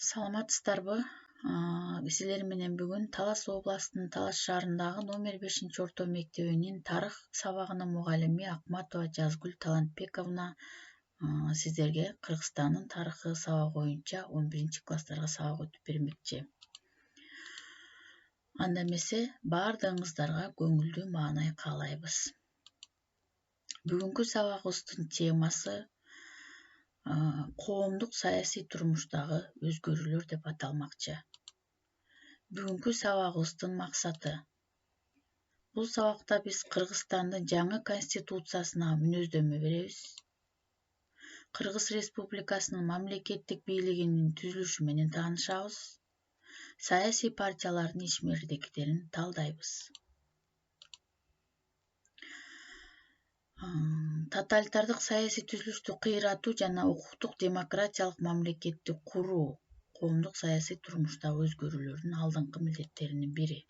Саламатсыздарбы? Силер менен бүгүн Талас областынын Талас шаарындагы номер 5 орто мектебинин тарых сабагынын мугалими Акматова Жазгүл Талантбековна сиздерге Кыргызстандын тарыхы сабагы боюнча 11-класстарга сабак өтүп бермекчи. Анда эмесе баардыгыңыздарга көңүлдүү маанай каалайбыз. Бүгүнкү сабагыбыздын темасы коомдук саясий турмуштагы өзгөрүүлөр деп аталмакчы. Бүгүнкү сабагыбыздын максаты. Бул сабакта биз Кыргызстандын жаңы конституциясына мүнөздөмө беребиз. Кыргыз Республикасынын мамлекеттик бийлигинин түзүлүшү менен таанышабыз. Саясий партиялардын ишмердиктерин талдайбыз. Тоталитардык саясий түзүлүштү кыйратуу жана укуктук демократиялык мамлекетти куруу коомдук саясий турмуштагы өзгөрүүлөрдүн алдыңкы милдеттеринин бири.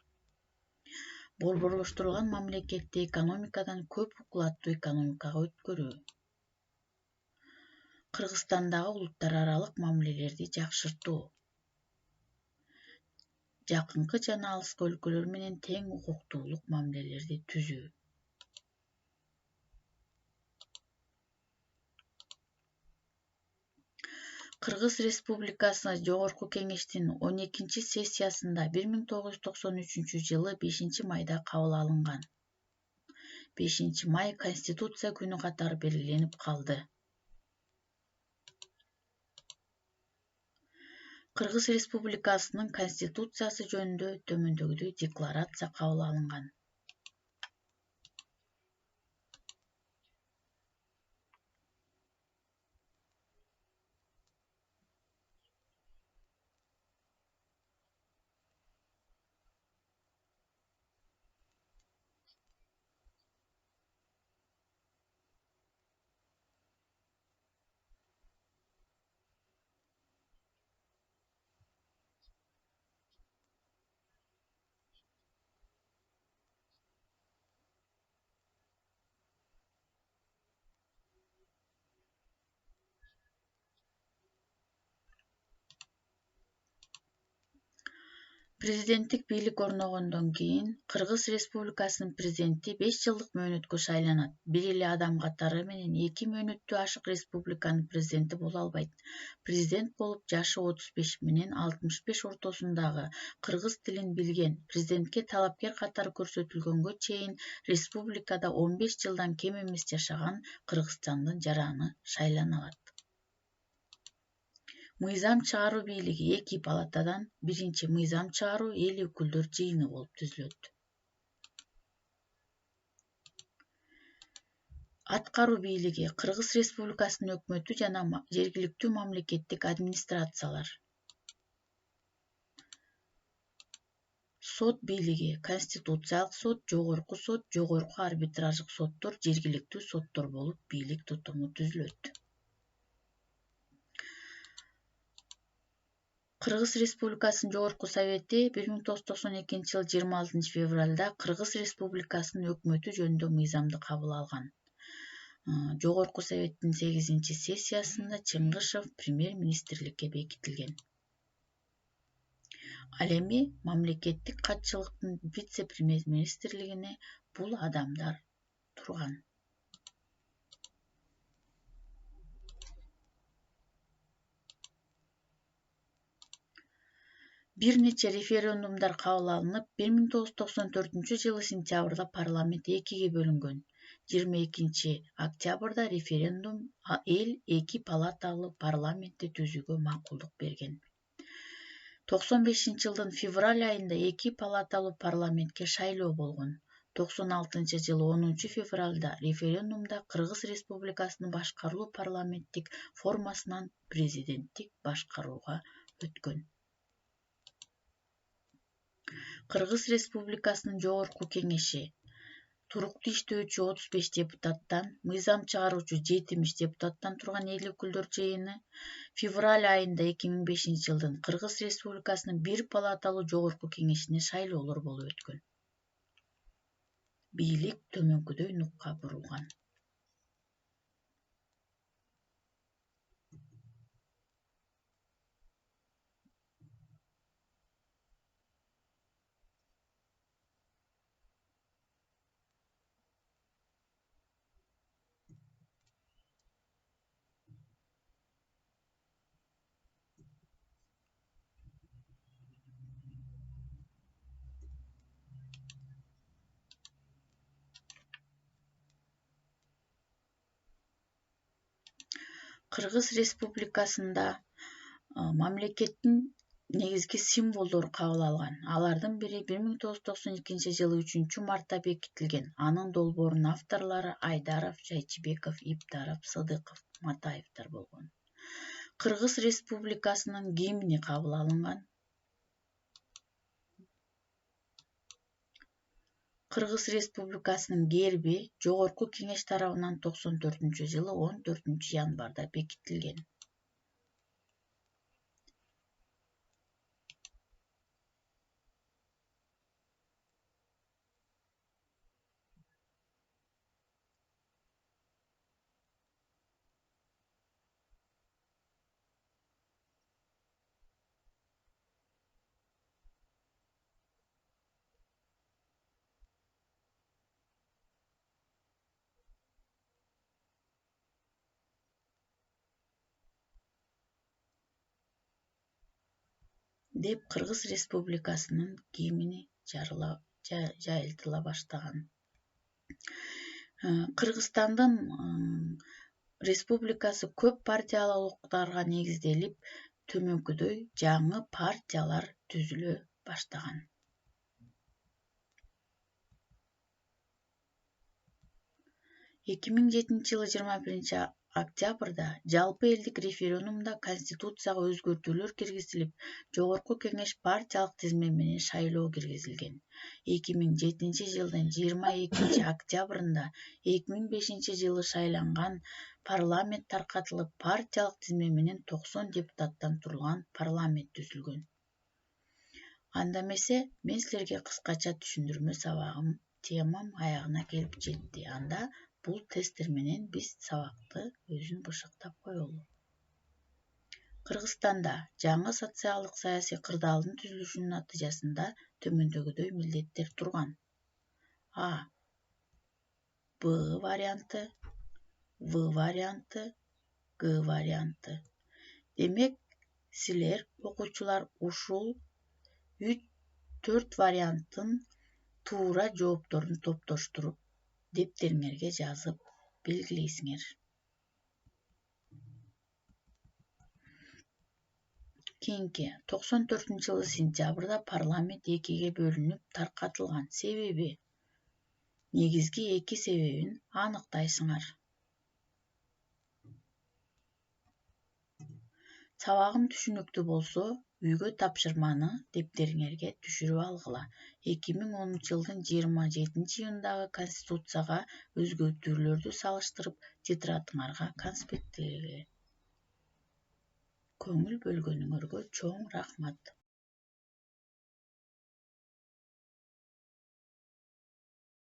Борборлоштурулган мамлекетти экономикадан көп укулаттуу экономикага өткөрүү. Кыргызстандагы улуттар аралык мамилелерди жакшыртуу. Жакынкы жана алыскы өлкөлөр менен тең укуктуулук мамилелерди түзүү. Кыргыз Республикасы Жогорку Кеңештин 12-сессиясында 1993 жылы 5 майда кабыл алынган. 5 май Конституция күнү катары белгиленип калды. Кыргыз Республикасынын Конституциясы жөнүндө төмөндөгүдөй декларация кабыл алынган. Президенттик бийлик орногондон кийин Кыргыз Республикасынын президенти 5 жылдык мөөнөткө шайланат. Бир эле адам катары менен 2 мөөнөттүү ашык республиканын президенти боло албайт. Президент болуп жашы 35 менен 65 ортосундагы кыргыз тилин билген, президентке талапкер катары көрсөтүлгөнгө чейин республикада 15 жылдан кем эмес жашаган Кыргызстандын жараны шайлана алат. Мыйзам чыгаруу бийлиги 2 палатадан биринчи мыйзам чыгаруу эл өкүлдөр жыйыны болуп түзүлөт. Аткаруу бийлиги Кыргыз Республикасынын өкмөтү жана жергиликтүү мамлекеттик администрациялар. Сот бийлиги Конституциялык сот, жогорку арбитраждык соттор, жергиликтүү соттор болуп бийлик тутуму түзүлөт. Кыргыз Республикасынын Жогорку Совети 1992 жылы 26 февралда Кыргыз Республикасынын өкмөтү жөнүндө мыйзамды кабыл алган. Жогорку Советтин 8-сессиясында Чыңгышев премьер-министрликке бекитилген. Ал эми мамлекеттик катчылыктын вице-премьер-министрлигине бул адамдар турган. Бир нече референдумдар кабыл алынып, 1994 жылы сентябрда парламент экиге бөлүнгөн. 22 октябрда референдум эл 2 палаталуу парламентти түзүүгө макулдук берген. 95 жылдын февраль айында 2 палаталуу парламентке шайлоо болгон. 96 жылы 10 февралда референдумда Кыргыз Республикасынын башкаруу парламенттик формасынан президенттик башкарууга өткөн. Кыргыз Республикасынын Жогорку Кеңеши туруктуу иштөөчү 35 депутаттан, мыйзам чыгаруучу 70 депутаттан турган эл өкүлдөр жыйыны февраль айында 2005 жылдын Кыргыз Республикасынын бир палаталуу Жогорку Кеңешине шайлоолор болуп өткөн. Бийлик төмөнкүдөй нукка бурулган. Кыргыз Республикасында мамлекеттин негизги символдору кабыл алган. Алардын бири 1992 жылы 3 мартта бекитилген. Анын долбоорунун авторлору Айдаров, Жайчыбеков, Иптаров, Сыдыков, Матаевдер болгон. Кыргыз Республикасынын гимни кабыл алынган. Кыргыз Республикасынын герби Жогорку Кеңеш тарабынан 94-жылы 14-январда бекитилген. Деп Кыргыз Республикасынын гимни жайылтыла баштаган. Кыргызстандын республикасы көп партиялуулуктарга негизделип, төмөнкүдөй жаңы партиялар түзүлө баштаган. 2007-жылы 21-октябрда жалпы элдик референдумда Конституцияга өзгөртүүлөр киргизилип, Жогорку Кеңеш партиялык тизме менен шайлоо киргизилген. 2007-жылдын 22-октябрында 2005-жылы шайланган парламент таркатылып, партиялык тизме менен 90 депутаттан турган парламент түзүлгөн. Анда эмесе, мен силерге кыскача түшүндүрмө сабагым, темам аягына келип жетти. Анда бул тесттер менен биз сабакты өзүн бышыктап коелу. Кыргызстанда жаңы социалдык саясий кырдаалдын түзүлүшүнүн натыйжасында төмөндөгүдөй милдеттер турган. А. Б варианты, В варианты, Г варианты. Демек, силер окуучулар ушул 3-4 варианттын туура жоопторун топтоштуруп, дептериңерге жазып белгилейсиңер. Кийинки 94-жылы сентябрда парламент экиге бөлүнүп таркатылган. Себеби? Негизги 2 себебин аныктайсыңар. Сабагым түшүнүктүү болсо, үйгө тапшырманы дептериңерге түшүрүп алгыла. 2010-жылдын 27-июндагы Конституцияга өзгөртүүлөрдү салыштырып, тетрадыңарга конспекттегиле. Көңүл бөлгөнүңөргө чоң рахмат.